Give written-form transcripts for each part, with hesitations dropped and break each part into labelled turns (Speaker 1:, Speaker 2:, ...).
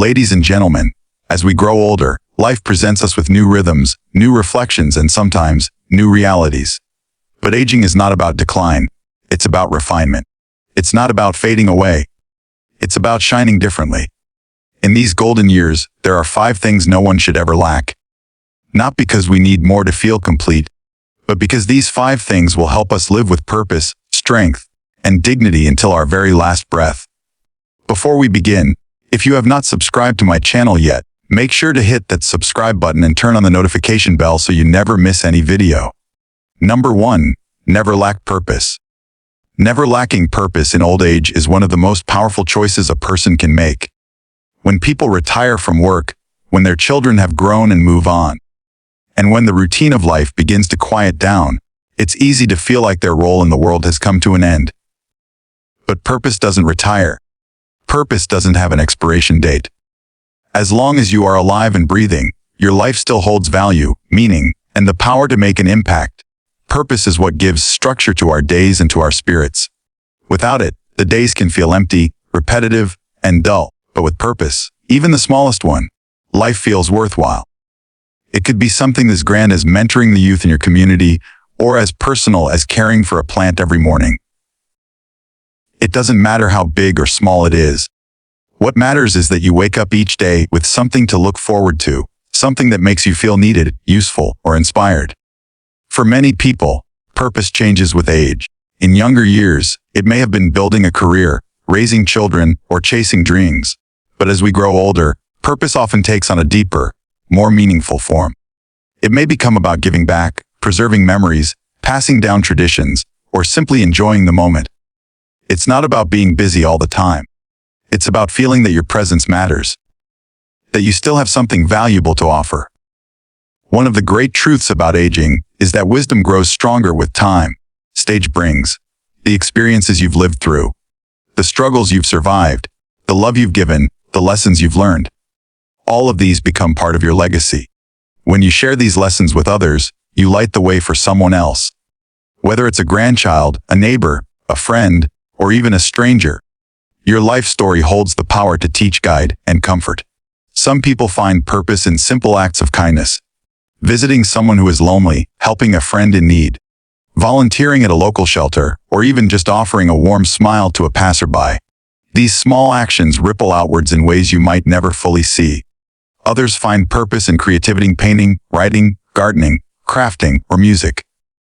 Speaker 1: Ladies and gentlemen, as we grow older, life presents us with new rhythms, new reflections, and sometimes new realities. But aging is not about decline. It's about refinement. It's not about fading away. It's about shining differently. In these golden years, there are 5 things no one should ever lack. Not because we need more to feel complete, but because these 5 things will help us live with purpose, strength, and dignity until our very last breath. Before we begin, if you have not subscribed to my channel yet, make sure to hit that subscribe button and turn on the notification bell so you never miss any video. Number 1. Never lack purpose. Never lacking purpose in old age is one of the most powerful choices a person can make. When people retire from work, when their children have grown and move on, and when the routine of life begins to quiet down, it's easy to feel like their role in the world has come to an end. But purpose doesn't retire. Purpose doesn't have an expiration date. As long as you are alive and breathing, your life still holds value, meaning, and the power to make an impact. Purpose is what gives structure to our days and to our spirits. Without it, the days can feel empty, repetitive, and dull. But with purpose, even the smallest one, life feels worthwhile. It could be something as grand as mentoring the youth in your community, or as personal as caring for a plant every morning. It doesn't matter how big or small it is. What matters is that you wake up each day with something to look forward to, something that makes you feel needed, useful, or inspired. For many people, purpose changes with age. In younger years, it may have been building a career, raising children, or chasing dreams. But as we grow older, purpose often takes on a deeper, more meaningful form. It may become about giving back, preserving memories, passing down traditions, or simply enjoying the moment. It's not about being busy all the time. It's about feeling that your presence matters, that you still have something valuable to offer. One of the great truths about aging is that wisdom grows stronger with time. Age brings the experiences you've lived through, the struggles you've survived, the love you've given, the lessons you've learned. All of these become part of your legacy. When you share these lessons with others, you light the way for someone else. Whether it's a grandchild, a neighbor, a friend, or even a stranger, your life story holds the power to teach, guide, and comfort. Some people find purpose in simple acts of kindness. Visiting someone who is lonely, helping a friend in need, volunteering at a local shelter, or even just offering a warm smile to a passerby. These small actions ripple outwards in ways you might never fully see. Others find purpose in creativity, painting, writing, gardening, crafting, or music.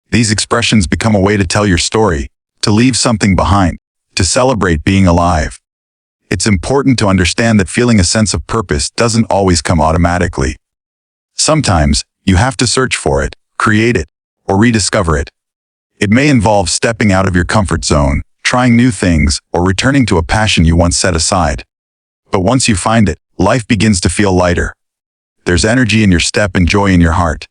Speaker 1: These expressions become a way to tell your story, to leave something behind, to celebrate being alive. It's important to understand that feeling a sense of purpose doesn't always come automatically. Sometimes, you have to search for it, create it, or rediscover it. It may involve stepping out of your comfort zone, trying new things, or returning to a passion you once set aside. But once you find it, life begins to feel lighter. There's energy in your step and joy in your heart.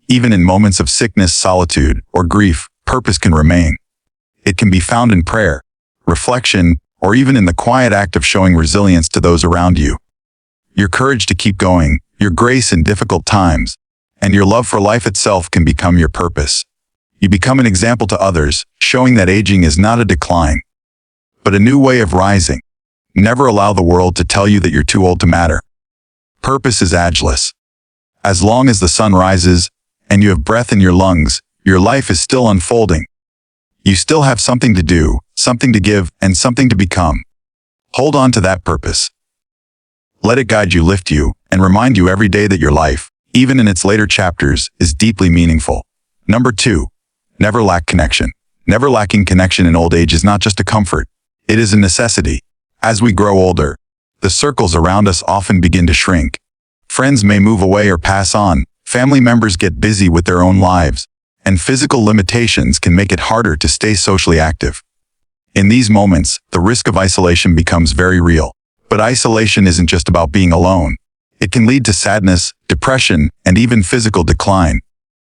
Speaker 1: Even in moments of sickness, solitude, or grief, purpose can remain. It can be found in prayer, reflection, or even in the quiet act of showing resilience to those around you. Your courage to keep going, your grace in difficult times, and your love for life itself can become your purpose. You become an example to others, showing that aging is not a decline, but a new way of rising. Never allow the world to tell you that you're too old to matter. Purpose is ageless. As long as the sun rises, and you have breath in your lungs, your life is still unfolding. You still have something to do, something to give, and something to become. Hold on to that purpose. Let it guide you, lift you, and remind you every day that your life, even in its later chapters, is deeply meaningful. Number 2. Never lack connection. Never lacking connection in old age is not just a comfort. It is a necessity. As we grow older, the circles around us often begin to shrink. Friends may move away or pass on, family members get busy with their own lives, and physical limitations can make it harder to stay socially active. In these moments, the risk of isolation becomes very real. But isolation isn't just about being alone. It can lead to sadness, depression, and even physical decline.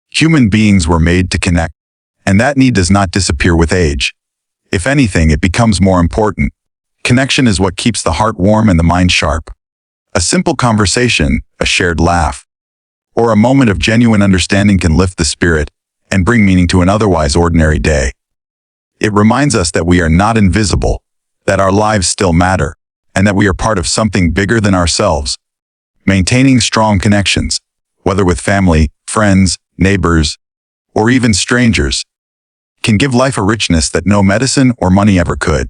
Speaker 1: Human beings were made to connect, and that need does not disappear with age. If anything, it becomes more important. Connection is what keeps the heart warm and the mind sharp. A simple conversation, a shared laugh, or a moment of genuine understanding can lift the spirit and bring meaning to an otherwise ordinary day. It reminds us that we are not invisible, that our lives still matter, and that we are part of something bigger than ourselves. Maintaining strong connections, whether with family, friends, neighbors, or even strangers, can give life a richness that no medicine or money ever could.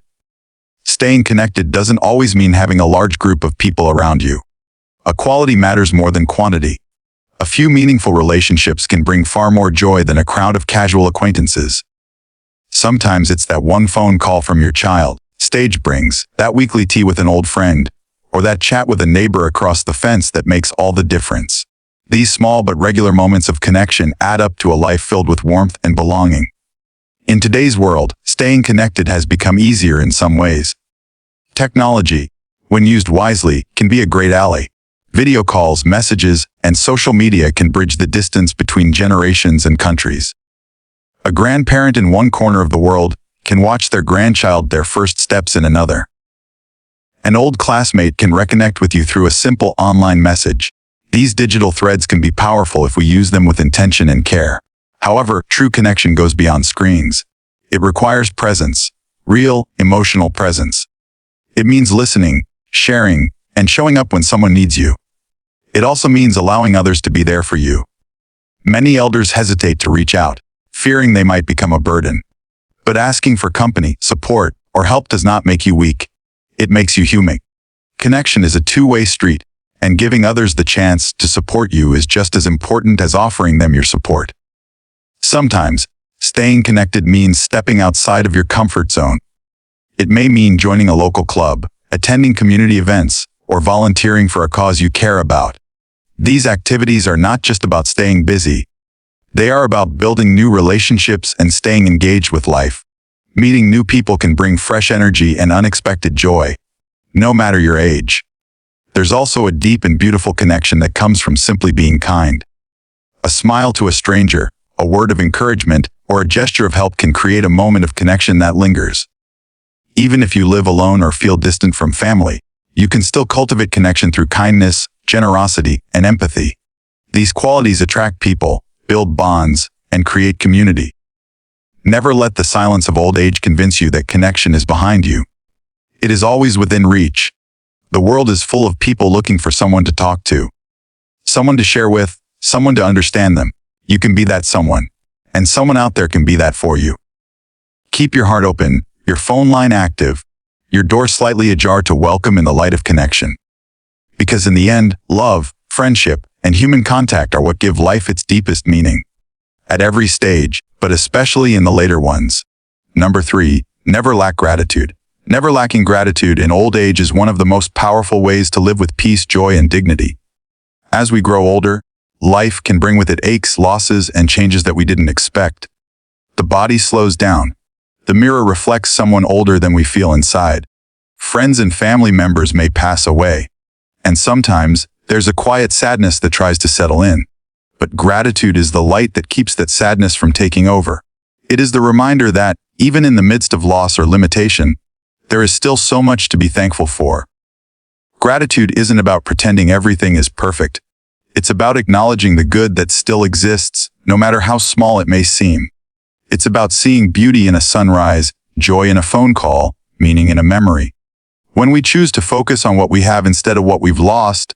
Speaker 1: Staying connected doesn't always mean having a large group of people around you. Quality matters more than quantity. A few meaningful relationships can bring far more joy than a crowd of casual acquaintances. Sometimes it's that one phone call from your child, stage brings, that weekly tea with an old friend, or that chat with a neighbor across the fence that makes all the difference. These small but regular moments of connection add up to a life filled with warmth and belonging. In today's world, staying connected has become easier in some ways. Technology, when used wisely, can be a great ally. Video calls, messages, and social media can bridge the distance between generations and countries. A grandparent in one corner of the world can watch their grandchild their first steps in another. An old classmate can reconnect with you through a simple online message. These digital threads can be powerful if we use them with intention and care. However, true connection goes beyond screens. It requires presence, real, emotional presence. It means listening, sharing, and showing up when someone needs you. It also means allowing others to be there for you. Many elders hesitate to reach out, fearing they might become a burden. But asking for company, support, or help does not make you weak. It makes you human. Connection is a two-way street, and giving others the chance to support you is just as important as offering them your support. Sometimes, staying connected means stepping outside of your comfort zone. It may mean joining a local club, attending community events, or volunteering for a cause you care about. These activities are not just about staying busy. They are about building new relationships and staying engaged with life. Meeting new people can bring fresh energy and unexpected joy, no matter your age. There's also a deep and beautiful connection that comes from simply being kind. A smile to a stranger, a word of encouragement, or a gesture of help can create a moment of connection that lingers. Even if you live alone or feel distant from family, you can still cultivate connection through kindness, generosity, and empathy. These qualities attract people, build bonds, and create community. Never let the silence of old age convince you that connection is behind you. It is always within reach. The world is full of people looking for someone to talk to, someone to share with, someone to understand them. You can be that someone, and someone out there can be that for you. Keep your heart open, your phone line active, your door slightly ajar to welcome in the light of connection. Because in the end, love, friendship, and human contact are what give life its deepest meaning. At every stage, but especially in the later ones. Number 3, never lack gratitude. Never lacking gratitude in old age is one of the most powerful ways to live with peace, joy, and dignity. As we grow older, life can bring with it aches, losses, and changes that we didn't expect. The body slows down. The mirror reflects someone older than we feel inside. Friends and family members may pass away. And sometimes, there's a quiet sadness that tries to settle in. But gratitude is the light that keeps that sadness from taking over. It is the reminder that, even in the midst of loss or limitation, there is still so much to be thankful for. Gratitude isn't about pretending everything is perfect. It's about acknowledging the good that still exists, no matter how small it may seem. It's about seeing beauty in a sunrise, joy in a phone call, meaning in a memory. When we choose to focus on what we have instead of what we've lost,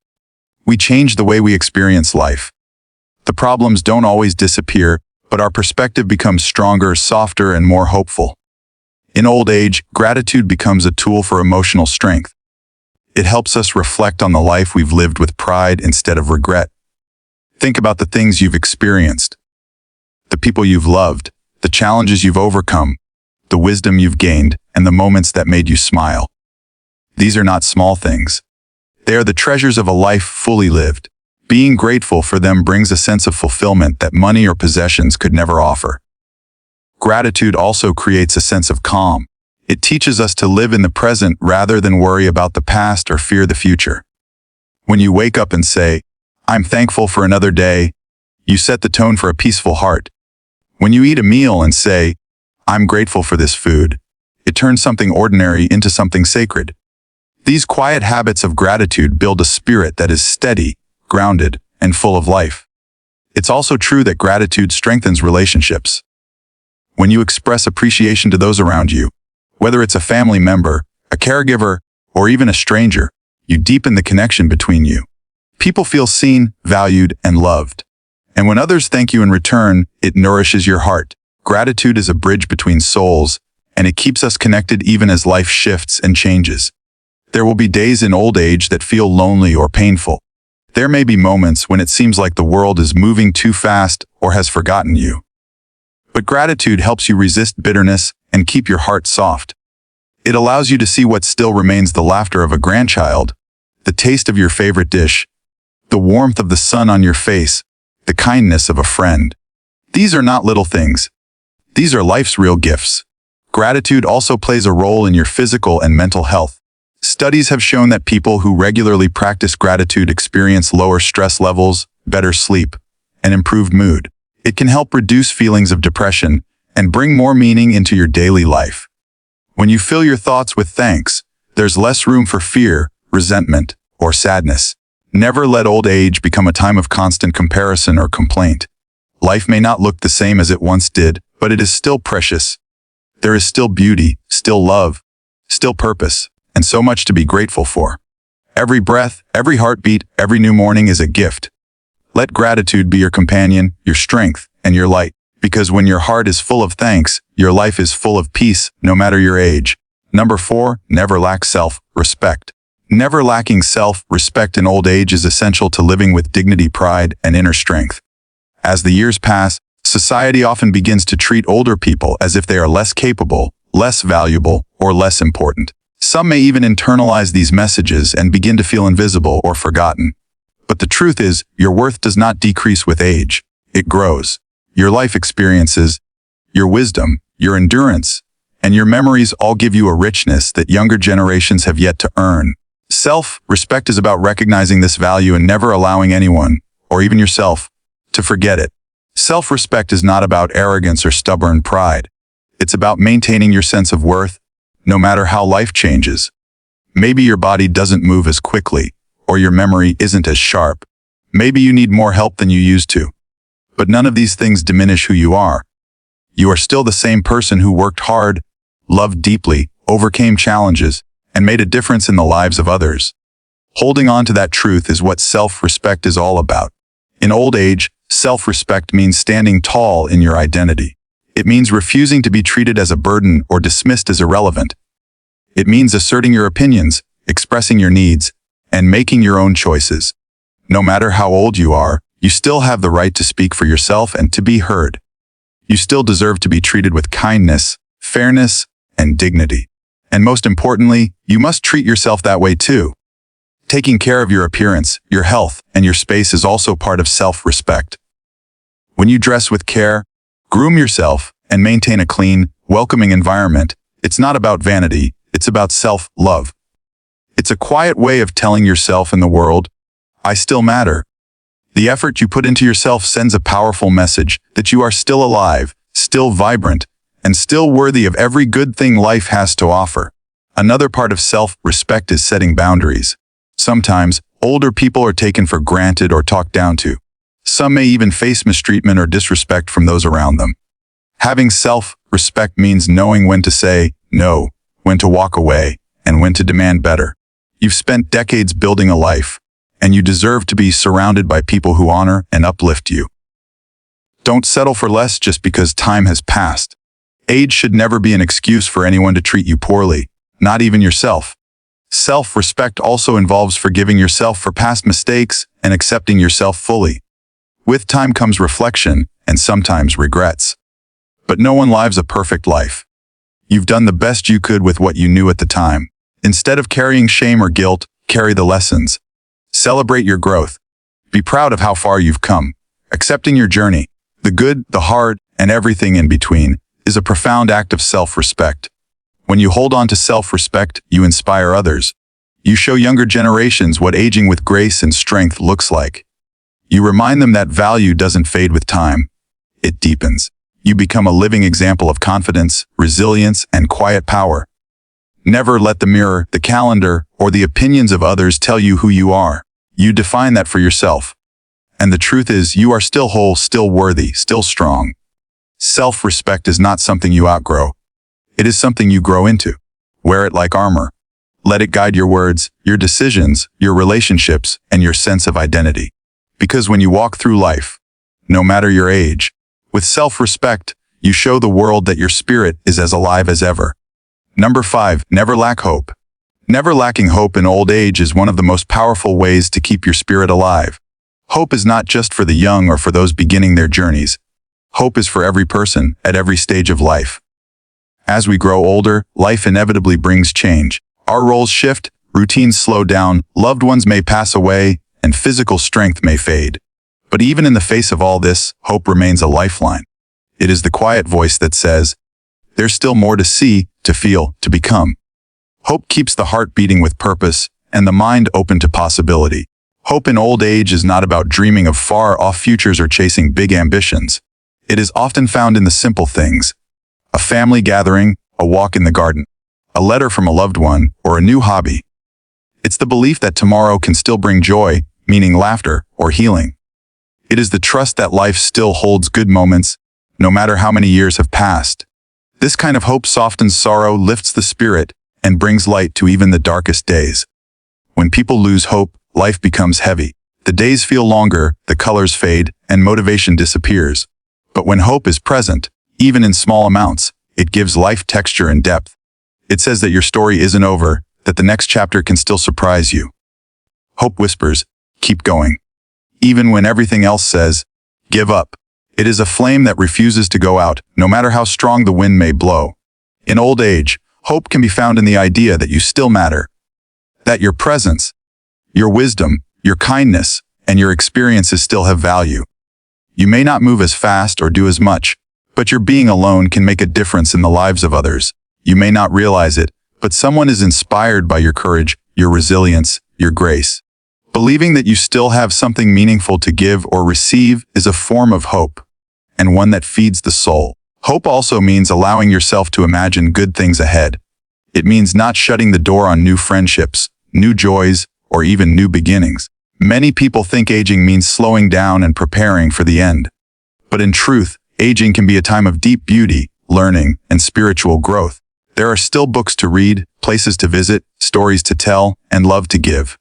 Speaker 1: we change the way we experience life. The problems don't always disappear, but our perspective becomes stronger, softer, and more hopeful. In old age, gratitude becomes a tool for emotional strength. It helps us reflect on the life we've lived with pride instead of regret. Think about the things you've experienced, the people you've loved, the challenges you've overcome, the wisdom you've gained, and the moments that made you smile. These are not small things. They are the treasures of a life fully lived. Being grateful for them brings a sense of fulfillment that money or possessions could never offer. Gratitude also creates a sense of calm. It teaches us to live in the present rather than worry about the past or fear the future. When you wake up and say, "I'm thankful for another day," you set the tone for a peaceful heart. When you eat a meal and say, "I'm grateful for this food," it turns something ordinary into something sacred. These quiet habits of gratitude build a spirit that is steady, grounded, and full of life. It's also true that gratitude strengthens relationships. When you express appreciation to those around you, whether it's a family member, a caregiver, or even a stranger, you deepen the connection between you. People feel seen, valued, and loved. And when others thank you in return, it nourishes your heart. Gratitude is a bridge between souls, and it keeps us connected even as life shifts and changes. There will be days in old age that feel lonely or painful. There may be moments when it seems like the world is moving too fast or has forgotten you. But gratitude helps you resist bitterness and keep your heart soft. It allows you to see what still remains: the laughter of a grandchild, the taste of your favorite dish, the warmth of the sun on your face, the kindness of a friend. These are not little things. These are life's real gifts. Gratitude also plays a role in your physical and mental health. Studies have shown that people who regularly practice gratitude experience lower stress levels, better sleep, and improved mood. It can help reduce feelings of depression and bring more meaning into your daily life. When you fill your thoughts with thanks, there's less room for fear, resentment, or sadness. Never let old age become a time of constant comparison or complaint. Life may not look the same as it once did, but it is still precious. There is still beauty, still love, still purpose, and so much to be grateful for. Every breath, every heartbeat, every new morning is a gift. Let gratitude be your companion, your strength, and your light, because when your heart is full of thanks, your life is full of peace, no matter your age. Number 4, never lack self-respect. Never lacking self-respect in old age is essential to living with dignity, pride, and inner strength. As the years pass, society often begins to treat older people as if they are less capable, less valuable, or less important. Some may even internalize these messages and begin to feel invisible or forgotten. But the truth is, your worth does not decrease with age. It grows. Your life experiences, your wisdom, your endurance, and your memories all give you a richness that younger generations have yet to earn. Self-respect is about recognizing this value and never allowing anyone, or even yourself, to forget it. Self-respect is not about arrogance or stubborn pride. It's about maintaining your sense of worth, no matter how life changes. Maybe your body doesn't move as quickly, or your memory isn't as sharp. Maybe you need more help than you used to. But none of these things diminish who you are. You are still the same person who worked hard, loved deeply, overcame challenges, and made a difference in the lives of others. Holding on to that truth is what self-respect is all about. In old age, self-respect means standing tall in your identity. It means refusing to be treated as a burden or dismissed as irrelevant. It means asserting your opinions, expressing your needs, and making your own choices. No matter how old you are, you still have the right to speak for yourself and to be heard. You still deserve to be treated with kindness, fairness, and dignity. And most importantly, you must treat yourself that way too. Taking care of your appearance, your health, and your space is also part of self-respect. When you dress with care, groom yourself, and maintain a clean, welcoming environment, it's not about vanity, it's about self-love. It's a quiet way of telling yourself and the world, I still matter. The effort you put into yourself sends a powerful message that you are still alive, still vibrant, and still worthy of every good thing life has to offer. Another part of self-respect is setting boundaries. Sometimes, older people are taken for granted or talked down to. Some may even face mistreatment or disrespect from those around them. Having self-respect means knowing when to say no, when to walk away, and when to demand better. You've spent decades building a life, and you deserve to be surrounded by people who honor and uplift you. Don't settle for less just because time has passed. Age should never be an excuse for anyone to treat you poorly, not even yourself. Self-respect also involves forgiving yourself for past mistakes and accepting yourself fully. With time comes reflection and sometimes regrets. But no one lives a perfect life. You've done the best you could with what you knew at the time. Instead of carrying shame or guilt, carry the lessons. Celebrate your growth. Be proud of how far you've come. Accepting your journey, the good, the hard, and everything in between, is a profound act of self-respect. When you hold on to self-respect, you inspire others. You show younger generations what aging with grace and strength looks like. You remind them that value doesn't fade with time. It deepens. You become a living example of confidence, resilience, and quiet power. Never let the mirror, the calendar, or the opinions of others tell you who you are. You define that for yourself. And the truth is, you are still whole, still worthy, still strong. Self-respect is not something you outgrow. It is something you grow into. Wear it like armor. Let it guide your words, your decisions, your relationships, and your sense of identity. Because when you walk through life, no matter your age, with self-respect, you show the world that your spirit is as alive as ever. Number 5, never lack hope. Never lacking hope in old age is one of the most powerful ways to keep your spirit alive. Hope is not just for the young or for those beginning their journeys. Hope is for every person at every stage of life. As we grow older, life inevitably brings change. Our roles shift, routines slow down, loved ones may pass away, and physical strength may fade. But even in the face of all this, hope remains a lifeline. It is the quiet voice that says, there's still more to see, to feel, to become. Hope keeps the heart beating with purpose and the mind open to possibility. Hope in old age is not about dreaming of far-off futures or chasing big ambitions. It is often found in the simple things. A family gathering, a walk in the garden, a letter from a loved one, or a new hobby. It's the belief that tomorrow can still bring joy, meaning laughter, or healing. It is the trust that life still holds good moments, no matter how many years have passed. This kind of hope softens sorrow, lifts the spirit, and brings light to even the darkest days. When people lose hope, life becomes heavy. The days feel longer, the colors fade, and motivation disappears. But when hope is present, even in small amounts, it gives life texture and depth. It says that your story isn't over, that the next chapter can still surprise you. Hope whispers, keep going. Even when everything else says, give up. It is a flame that refuses to go out, no matter how strong the wind may blow. In old age, hope can be found in the idea that you still matter. That your presence, your wisdom, your kindness, and your experiences still have value. You may not move as fast or do as much, but your being alone can make a difference in the lives of others. You may not realize it, but someone is inspired by your courage, your resilience, your grace. Believing that you still have something meaningful to give or receive is a form of hope, and one that feeds the soul. Hope also means allowing yourself to imagine good things ahead. It means not shutting the door on new friendships, new joys, or even new beginnings. Many people think aging means slowing down and preparing for the end. But in truth, aging can be a time of deep beauty, learning, and spiritual growth. There are still books to read, places to visit, stories to tell, and love to give.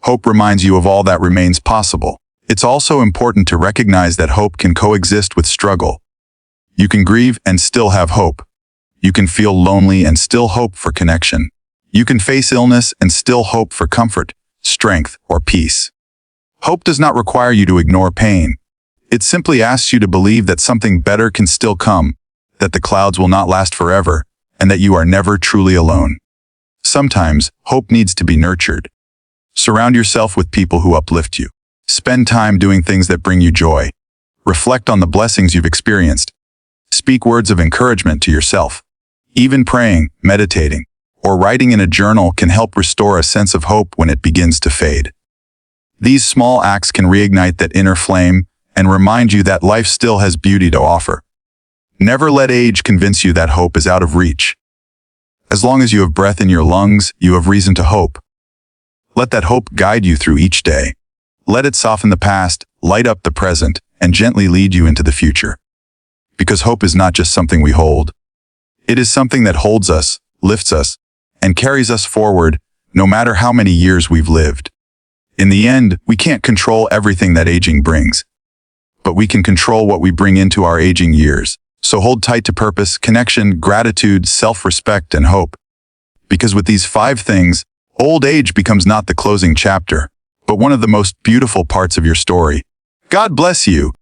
Speaker 1: Hope reminds you of all that remains possible. It's also important to recognize that hope can coexist with struggle. You can grieve and still have hope. You can feel lonely and still hope for connection. You can face illness and still hope for comfort, strength, or peace. Hope does not require you to ignore pain. It simply asks you to believe that something better can still come, that the clouds will not last forever, and that you are never truly alone. Sometimes, hope needs to be nurtured. Surround yourself with people who uplift you. Spend time doing things that bring you joy. Reflect on the blessings you've experienced. Speak words of encouragement to yourself. Even praying, meditating, or writing in a journal can help restore a sense of hope when it begins to fade. These small acts can reignite that inner flame and remind you that life still has beauty to offer. Never let age convince you that hope is out of reach. As long as you have breath in your lungs, you have reason to hope. Let that hope guide you through each day. Let it soften the past, light up the present, and gently lead you into the future. Because hope is not just something we hold. It is something that holds us, lifts us, and carries us forward, no matter how many years we've lived. In the end, we can't control everything that aging brings, but we can control what we bring into our aging years. So hold tight to purpose, connection, gratitude, self-respect, and hope. Because with these 5 things, old age becomes not the closing chapter, but one of the most beautiful parts of your story. God bless you.